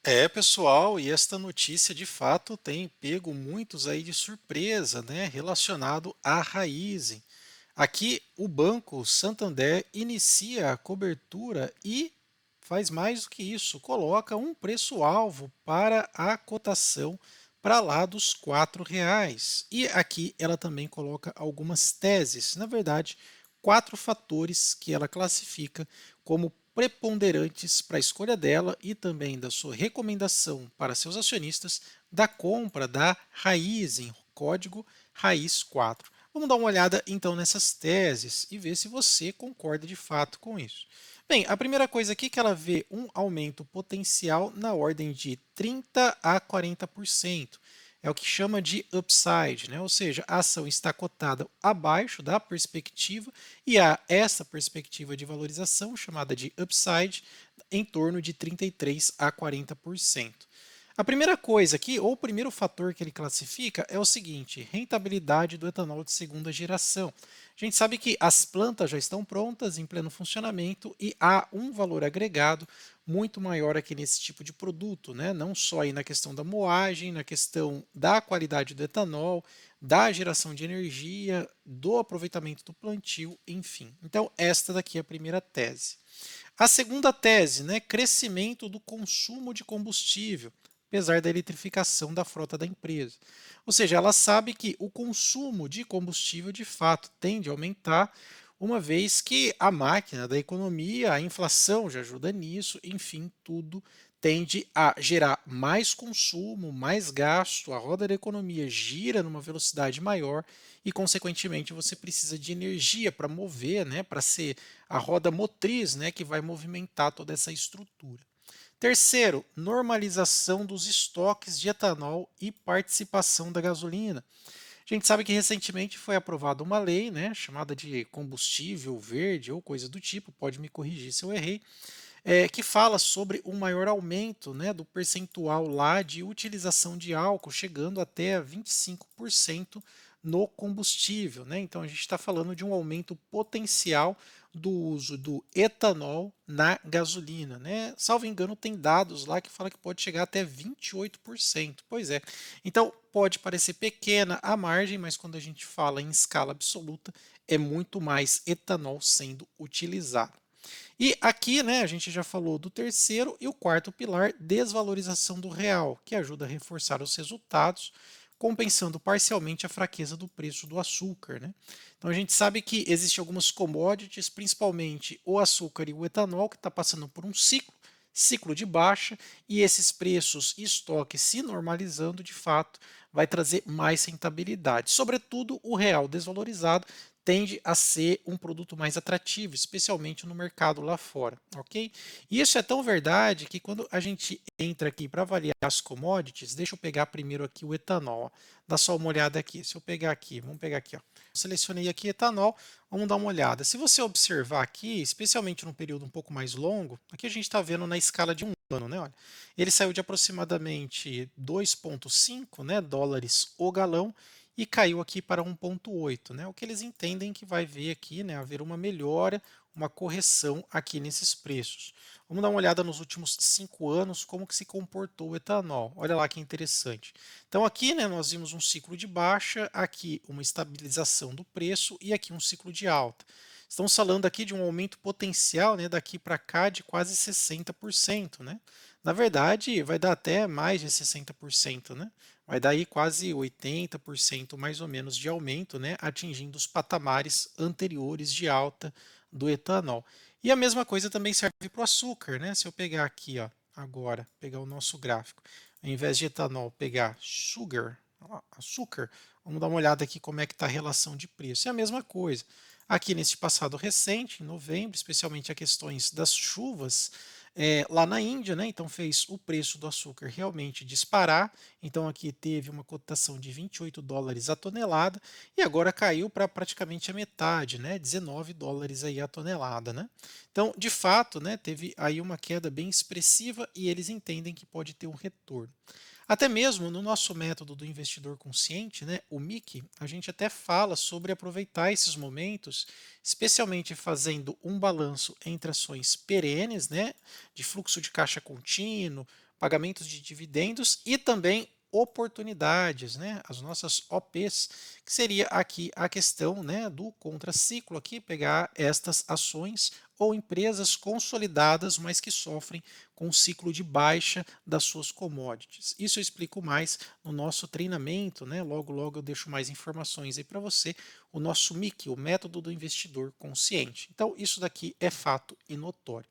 É, pessoal, e esta notícia de fato tem pego muitos aí de surpresa, né, relacionado à Raizen. Aqui o Banco Santander inicia a cobertura e faz mais do que isso, coloca um preço-alvo para a cotação para lá dos R$ 4. E aqui ela também coloca algumas teses, na verdade, quatro fatores que ela classifica como preponderantes para a escolha dela e também da sua recomendação para seus acionistas da compra da raiz em código raiz 4. Vamos dar uma olhada então nessas teses e ver se você concorda de fato com isso. Bem, a primeira coisa aqui é que ela vê um aumento potencial na ordem de 30 a 40%. É o que chama de upside, né? Ou seja, a ação está cotada abaixo da perspectiva e há essa perspectiva de valorização, chamada de upside, em torno de 33 a 40%. A primeira coisa aqui, ou o primeiro fator que ele classifica, é o seguinte: rentabilidade do etanol de segunda geração. A gente sabe que as plantas já estão prontas, em pleno funcionamento, e há um valor agregado muito maior aqui nesse tipo de produto, né? Não só aí na questão da moagem, na questão da qualidade do etanol, da geração de energia, do aproveitamento do plantio, enfim. Então, esta daqui é a primeira tese. A segunda tese, né, crescimento do consumo de combustível, apesar da eletrificação da frota da empresa. Ou seja, ela sabe que o consumo de combustível de fato tende a aumentar, uma vez que a máquina da economia, a inflação já ajuda nisso, enfim, tudo tende a gerar mais consumo, mais gasto, a roda da economia gira numa velocidade maior e, consequentemente, você precisa de energia para mover, né, para ser a roda motriz, né, que vai movimentar toda essa estrutura. Terceiro, normalização dos estoques de etanol e participação da gasolina. A gente sabe que recentemente foi aprovada uma lei, né, chamada de combustível verde ou coisa do tipo, pode me corrigir se eu errei, que fala sobre um maior aumento, né, do percentual lá de utilização de álcool, chegando até 25% no combustível, né? Então a gente está falando de um aumento potencial do uso do etanol na gasolina, né? Salvo engano, tem dados lá que fala que pode chegar até 28%. Pois é. Então pode parecer pequena a margem, mas quando a gente fala em escala absoluta, é muito mais etanol sendo utilizado. E aqui, né, a gente já falou do terceiro e o quarto pilar, desvalorização do real, que ajuda a reforçar os resultados, compensando parcialmente a fraqueza do preço do açúcar, né? Então a gente sabe que existem algumas commodities, principalmente o açúcar e o etanol, que está passando por um ciclo de baixa, e esses preços e estoques se normalizando, de fato, vai trazer mais rentabilidade. Sobretudo, o real desvalorizado tende a ser um produto mais atrativo, especialmente no mercado lá fora, ok? E isso é tão verdade que quando a gente entra aqui para avaliar as commodities, deixa eu pegar primeiro aqui o etanol, ó. Dá só uma olhada aqui. Se eu pegar aqui, vamos pegar aqui, ó. Selecionei aqui etanol, vamos dar uma olhada. Se você observar aqui, especialmente num período um pouco mais longo, aqui a gente está vendo na escala de um ano, né? Olha, ele saiu de aproximadamente 2,5, né, dólares o galão e caiu aqui para 1,8, né? O que eles entendem que vai ver aqui, né, haver uma melhora, uma correção aqui nesses preços. Vamos dar uma olhada nos últimos 5 anos como que se comportou o etanol. Olha lá que interessante. Então aqui, né, nós vimos um ciclo de baixa, aqui uma estabilização do preço e aqui um ciclo de alta. Estamos falando aqui de um aumento potencial, né, daqui para cá de quase 60%, né? Na verdade, vai dar até mais de 60%, né? Vai dar aí quase 80% mais ou menos de aumento, né, atingindo os patamares anteriores de alta do etanol. E a mesma coisa também serve para o açúcar, né? Se eu pegar aqui, ó, agora, pegar o nosso gráfico, ao invés de etanol, pegar sugar, ó, açúcar, vamos dar uma olhada aqui como é que está a relação de preço. É a mesma coisa. Aqui neste passado recente, em novembro, especialmente a questões das chuvas, lá na Índia, né? Então fez o preço do açúcar realmente disparar. Então aqui teve uma cotação de 28 dólares a tonelada e agora caiu para praticamente a metade, né? 19 dólares aí a tonelada, né? Então, de fato, né, teve aí uma queda bem expressiva e eles entendem que pode ter um retorno. Até mesmo no nosso método do investidor consciente, né, o MIC, a gente até fala sobre aproveitar esses momentos, especialmente fazendo um balanço entre ações perenes, né, de fluxo de caixa contínuo, pagamentos de dividendos e também oportunidades, né? As nossas OPs, que seria aqui a questão, né, do contraciclo aqui, pegar estas ações ou empresas consolidadas, mas que sofrem com um ciclo de baixa das suas commodities. Isso eu explico mais no nosso treinamento, né? Logo, logo eu deixo mais informações aí para você, o nosso MIC, o método do investidor consciente. Então, isso daqui é fato e notório.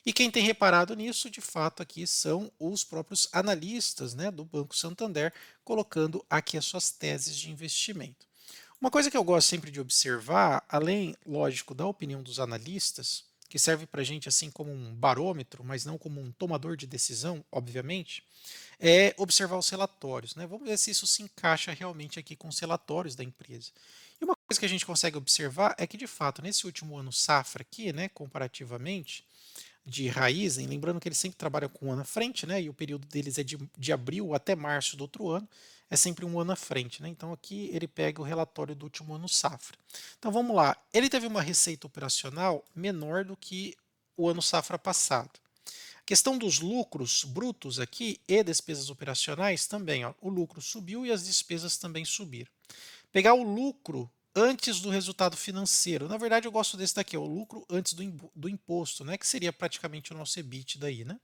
E quem tem reparado nisso, de fato, aqui são os próprios analistas, né, do Banco Santander, colocando aqui as suas teses de investimento. Uma coisa que eu gosto sempre de observar, além, lógico, da opinião dos analistas, que serve para a gente assim como um barômetro, mas não como um tomador de decisão, obviamente, é observar os relatórios, né? Vamos ver se isso se encaixa realmente aqui com os relatórios da empresa. E uma coisa que a gente consegue observar é que, de fato, nesse último ano safra aqui, né, comparativamente, de Raizen, lembrando que eles sempre trabalham com um ano à frente, né? E o período deles é de abril até março do outro ano, é sempre um ano à frente, né? Então aqui ele pega o relatório do último ano safra. Então vamos lá, ele teve uma receita operacional menor do que o ano safra passado. A questão dos lucros brutos aqui e despesas operacionais também, ó, o lucro subiu e as despesas também subiram. Pegar o lucro antes do resultado financeiro. Na verdade, eu gosto desse daqui, ó, o lucro antes do imposto, né, que seria praticamente o nosso EBITDA aí, né?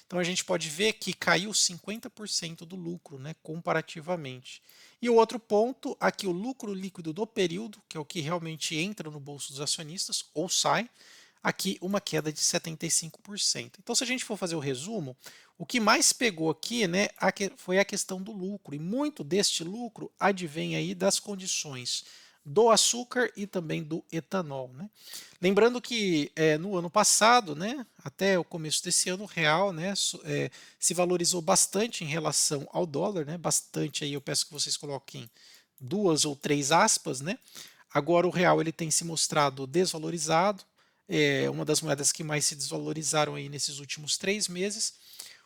Então a gente pode ver que caiu 50% do lucro, né, comparativamente. E o outro ponto, aqui o lucro líquido do período, que é o que realmente entra no bolso dos acionistas ou sai, aqui uma queda de 75%. Então, se a gente for fazer o resumo, o que mais pegou aqui, né, foi a questão do lucro, e muito deste lucro advém aí das condições do açúcar e também do etanol, né? Lembrando que no ano passado, né, até o começo desse ano, o real, né, se valorizou bastante em relação ao dólar, né, bastante aí, eu peço que vocês coloquem duas ou três aspas, né? Agora o real ele tem se mostrado desvalorizado, é uma das moedas que mais se desvalorizaram aí nesses últimos 3 meses,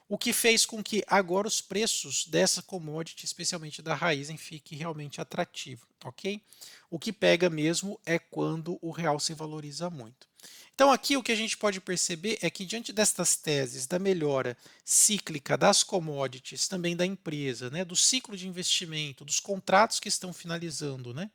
o que fez com que agora os preços dessa commodity, especialmente da Raizen, fique realmente atrativo, ok? O que pega mesmo é quando o real se valoriza muito. Então aqui o que a gente pode perceber é que diante destas teses da melhora cíclica das commodities, também da empresa, né, do ciclo de investimento, dos contratos que estão finalizando, né,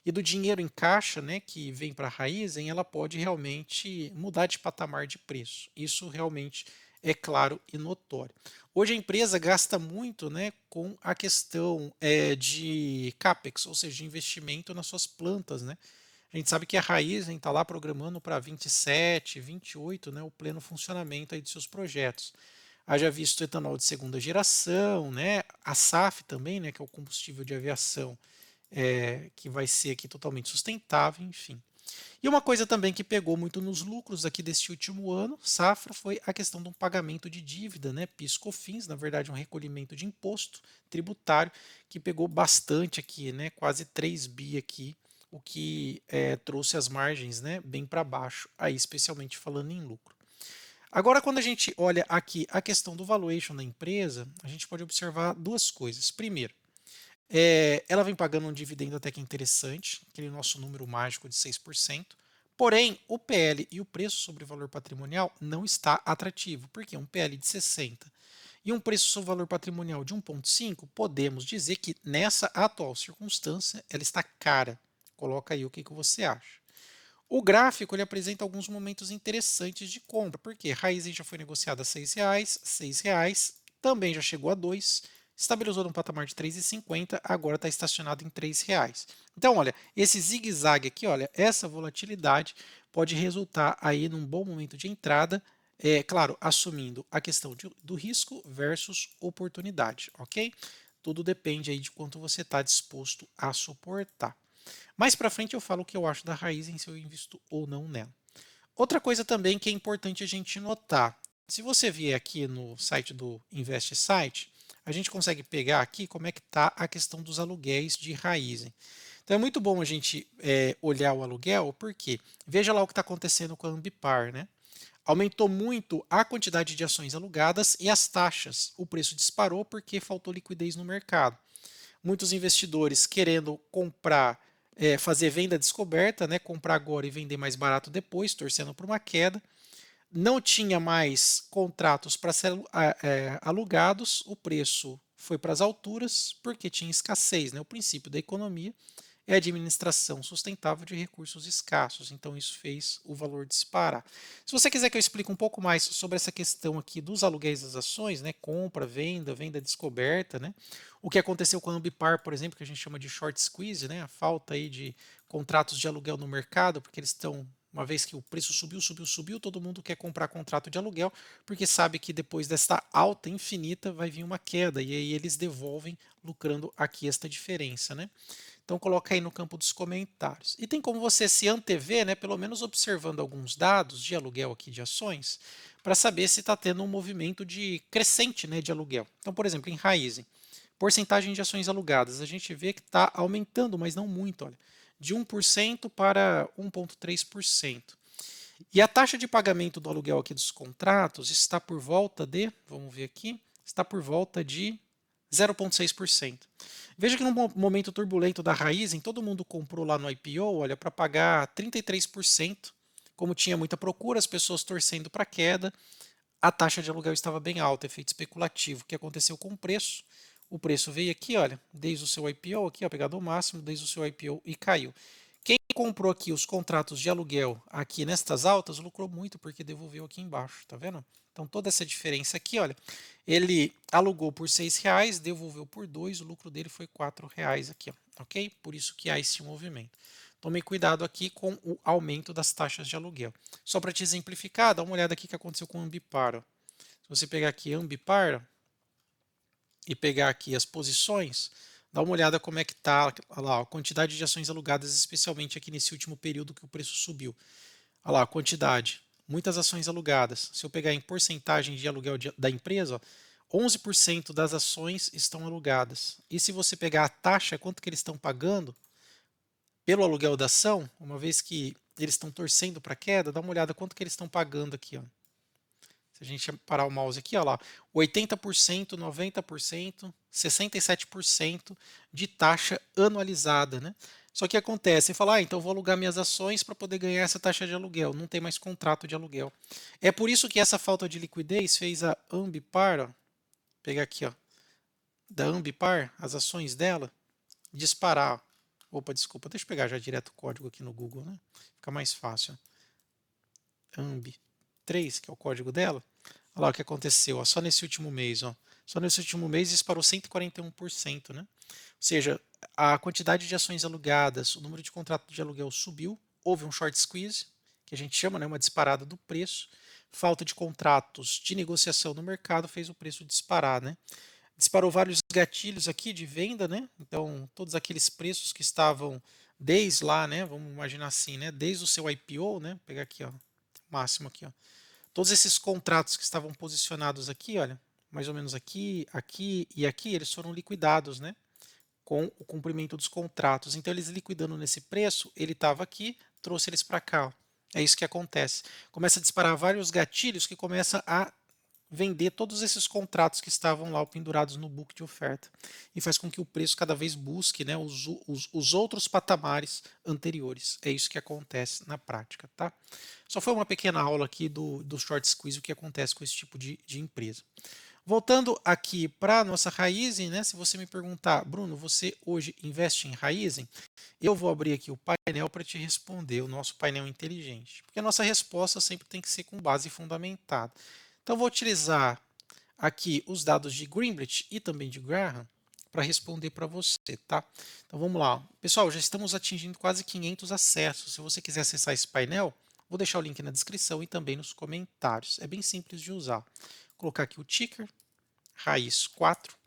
e do dinheiro em caixa, né, que vem para a Raizen, ela pode realmente mudar de patamar de preço. Isso realmente é claro e notório. Hoje a empresa gasta muito, né, com a questão de CAPEX, ou seja, de investimento nas suas plantas, né? A gente sabe que a Raizen está lá programando para 27, 28, né, o pleno funcionamento aí de seus projetos. Haja visto etanol de segunda geração, né, a SAF também, né, que é o combustível de aviação, que vai ser aqui totalmente sustentável, enfim. E uma coisa também que pegou muito nos lucros aqui deste último ano, safra, foi a questão de um pagamento de dívida, né, PIS/COFINS, na verdade um recolhimento de imposto tributário, que pegou bastante aqui, né, quase 3 bi aqui, o que trouxe as margens, né, bem para baixo, aí especialmente falando em lucro. Agora, quando a gente olha aqui a questão do valuation da empresa, a gente pode observar duas coisas. Primeiro, ela vem pagando um dividendo até que interessante, aquele nosso número mágico de 6%. Porém, o PL e o preço sobre valor patrimonial não está atrativo, porque um PL de 60 e um preço sobre valor patrimonial de 1,5, podemos dizer que nessa atual circunstância ela está cara. Coloca aí o que você acha. O gráfico ele apresenta alguns momentos interessantes de compra, porque Raizen já foi negociada a R$ 6, R$ 6, também já chegou a 2, estabilizou no patamar de 3,50, agora está estacionado em R$ 3. Então, olha, esse zigue-zague aqui, olha, essa volatilidade pode resultar aí num bom momento de entrada, claro, assumindo a questão do risco versus oportunidade, ok? Tudo depende aí de quanto você está disposto a suportar. Mais para frente eu falo o que eu acho da Raizen, se eu invisto ou não nela. Outra coisa também que é importante a gente notar, se você vier aqui no site do Invest Site, a gente consegue pegar aqui como é que está a questão dos aluguéis de Raizen. Então é muito bom a gente olhar o aluguel, porque veja lá o que está acontecendo com a Ambipar, né? Aumentou muito a quantidade de ações alugadas e as taxas. O preço disparou porque faltou liquidez no mercado. Muitos investidores querendo comprar, fazer venda descoberta, né, comprar agora e vender mais barato depois, torcendo por uma queda. não tinha mais contratos para ser alugados, o preço foi para as alturas porque tinha escassez, né? O princípio da economia é a administração sustentável de recursos escassos, então isso fez o valor disparar. Se você quiser que eu explique um pouco mais sobre essa questão aqui dos aluguéis das ações, né, compra, venda descoberta, né, o que aconteceu com a Ambipar, por exemplo, que a gente chama de short squeeze, né, a falta aí de contratos de aluguel no mercado, porque eles estão uma vez que o preço subiu, todo mundo quer comprar contrato de aluguel, porque sabe que depois desta alta infinita vai vir uma queda, e aí eles devolvem lucrando aqui esta diferença, né? Então coloca aí no campo dos comentários. E tem como você se antever, né, pelo menos observando alguns dados de aluguel aqui de ações, para saber se está tendo um movimento de crescente, né, de aluguel. Então, por exemplo, em Raizen, porcentagem de ações alugadas, a gente vê que está aumentando, mas não muito, olha, de 1% para 1,3%. E a taxa de pagamento do aluguel aqui dos contratos está por volta de, vamos ver aqui, está por volta de 0,6%. Veja que no momento turbulento da Raizen, todo mundo comprou lá no IPO, olha, para pagar 33%. Como tinha muita procura, as pessoas torcendo para a queda, a taxa de aluguel estava bem alta, efeito especulativo. O que aconteceu com o preço? O preço veio aqui, olha, desde o seu IPO, aqui, ó, pegado ao máximo, desde o seu IPO e caiu. Quem comprou aqui os contratos de aluguel aqui nestas altas lucrou muito porque devolveu aqui embaixo, tá vendo? Então toda essa diferença aqui, olha, ele alugou por R$ 6, devolveu por 2, o lucro dele foi R$ 4 aqui, ó, ok? Por isso que há esse movimento. Tome cuidado aqui com o aumento das taxas de aluguel. Só para te exemplificar, dá uma olhada aqui que aconteceu com o Ambipar. Ó. Se você pegar aqui Ambipar e pegar aqui as posições, dá uma olhada como é que está a quantidade de ações alugadas, especialmente aqui nesse último período que o preço subiu. Olha lá, a quantidade. Muitas ações alugadas. Se eu pegar em porcentagem de aluguel da empresa, ó, 11% das ações estão alugadas. E se você pegar a taxa, quanto que eles estão pagando pelo aluguel da ação, uma vez que eles estão torcendo para a queda, dá uma olhada quanto que eles estão pagando aqui. Ó. Se a gente parar o mouse aqui, olha lá, 80%, 90%, 67% de taxa anualizada, né? Só que acontece, você fala, então vou alugar minhas ações para poder ganhar essa taxa de aluguel, não tem mais contrato de aluguel. É por isso que essa falta de liquidez fez a Ambipar, ó, pegar aqui, ó, da Ambipar, as ações dela, disparar. Opa, desculpa, deixa eu pegar já direto o código aqui no Google, né? Fica mais fácil. Ambi3, que é o código dela. Olha lá o que aconteceu, ó, só nesse último mês. Ó. Só nesse último mês disparou 141%. Né? Ou seja, a quantidade de ações alugadas, o número de contratos de aluguel subiu, houve um short squeeze, que a gente chama, né, uma disparada do preço. Falta de contratos de negociação no mercado fez o preço disparar. Né? Disparou vários gatilhos aqui de venda, né? Então, todos aqueles preços que estavam desde lá, né? Vamos imaginar assim, né? Desde o seu IPO, né? Vou pegar aqui, ó, máximo aqui, ó. Todos esses contratos que estavam posicionados aqui, olha, mais ou menos aqui, aqui e aqui, eles foram liquidados, né? Com o cumprimento dos contratos. Então, eles liquidando nesse preço, ele estava aqui, trouxe eles para cá. Ó. É isso que acontece. Começa a disparar vários gatilhos que começa a vender todos esses contratos que estavam lá pendurados no book de oferta e faz com que o preço cada vez busque, né, os outros patamares anteriores. É isso que acontece na prática. Tá? Só foi uma pequena aula aqui do short squeeze, o que acontece com esse tipo de empresa. Voltando aqui para a nossa Raizen, né, se você me perguntar, Bruno, você hoje investe em Raizen? Eu vou abrir aqui o painel para te responder, o nosso painel inteligente, porque a nossa resposta sempre tem que ser com base fundamentada. Então, vou utilizar aqui os dados de Greenblatt e também de Graham para responder para você, tá? Então, vamos lá. Pessoal, já estamos atingindo quase 500 acessos. Se você quiser acessar esse painel, vou deixar o link na descrição e também nos comentários. É bem simples de usar. Vou colocar aqui o ticker, raiz 4.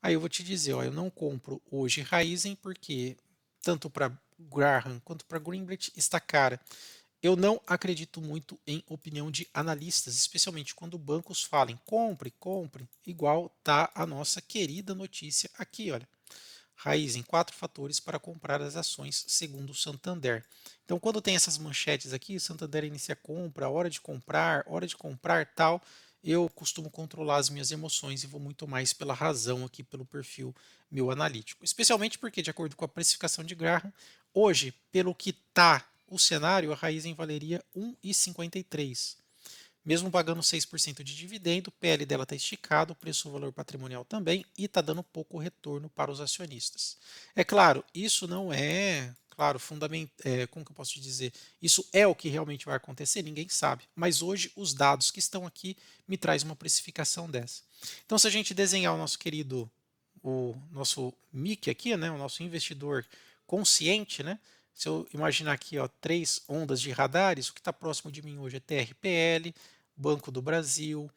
Aí eu vou te dizer, ó, eu não compro hoje Raizen porque tanto para Graham quanto para Greenblatt está cara. Eu não acredito muito em opinião de analistas, especialmente quando bancos falem compre, compre, igual tá a nossa querida notícia aqui, olha. Raizen, 4 fatores para comprar as ações segundo o Santander. Então, quando tem essas manchetes aqui, Santander inicia compra, hora de comprar, tal, eu costumo controlar as minhas emoções e vou muito mais pela razão aqui, pelo perfil meu analítico. Especialmente porque, de acordo com a precificação de Graham, hoje, pelo que está o cenário, a Raizen valeria 1,53. mesmo pagando 6% de dividendo, o PL dela está esticado, o preço-valor patrimonial também, e está dando pouco retorno para os acionistas. É claro, isso não é, claro, como que eu posso te dizer? Isso é o que realmente vai acontecer, ninguém sabe. Mas hoje os dados que estão aqui me traz uma precificação dessa. Então, se a gente desenhar o nosso MIC aqui, né, o nosso investidor consciente, né? Se eu imaginar aqui, ó, três ondas de radares, o que está próximo de mim hoje é TRPL, Banco do Brasil,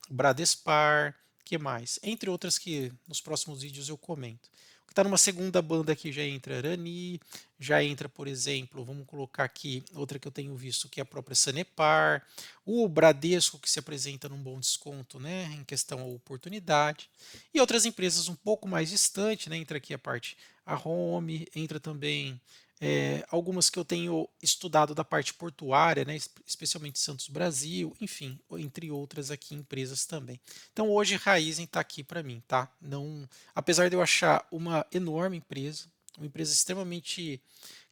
Bradespar, que mais? Entre outras que nos próximos vídeos eu comento. O que está numa segunda banda aqui já entra Arani, já entra, por exemplo, vamos colocar aqui outra que eu tenho visto, que é a própria Sanepar, o Bradesco, que se apresenta num bom desconto, né, em questão à oportunidade, e outras empresas um pouco mais distantes, né, entra aqui a parte, a Home, entra também algumas que eu tenho estudado da parte portuária, né, especialmente Santos Brasil, enfim, entre outras aqui empresas também. Então hoje Raizen está aqui para mim, tá? Não, apesar de eu achar uma enorme empresa, uma empresa extremamente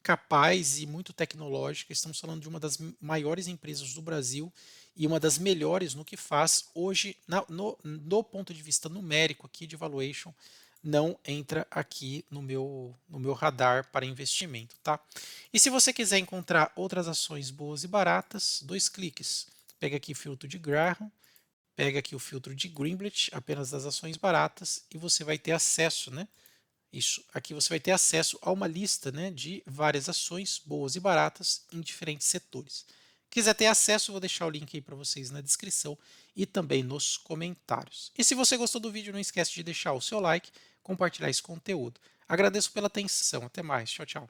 capaz e muito tecnológica, estamos falando de uma das maiores empresas do Brasil e uma das melhores no que faz hoje, no ponto de vista numérico aqui de valuation, não entra aqui no meu radar para investimento, tá? E se você quiser encontrar outras ações boas e baratas, dois cliques. Pega aqui o filtro de Graham, pega aqui o filtro de Greenblatt, apenas das ações baratas, e você vai ter acesso, né? Isso, aqui você vai ter acesso a uma lista, né, de várias ações boas e baratas em diferentes setores. Quiser ter acesso, eu vou deixar o link aí para vocês na descrição e também nos comentários. E se você gostou do vídeo, não esquece de deixar o seu like, compartilhar esse conteúdo. Agradeço pela atenção. Até mais. Tchau, tchau.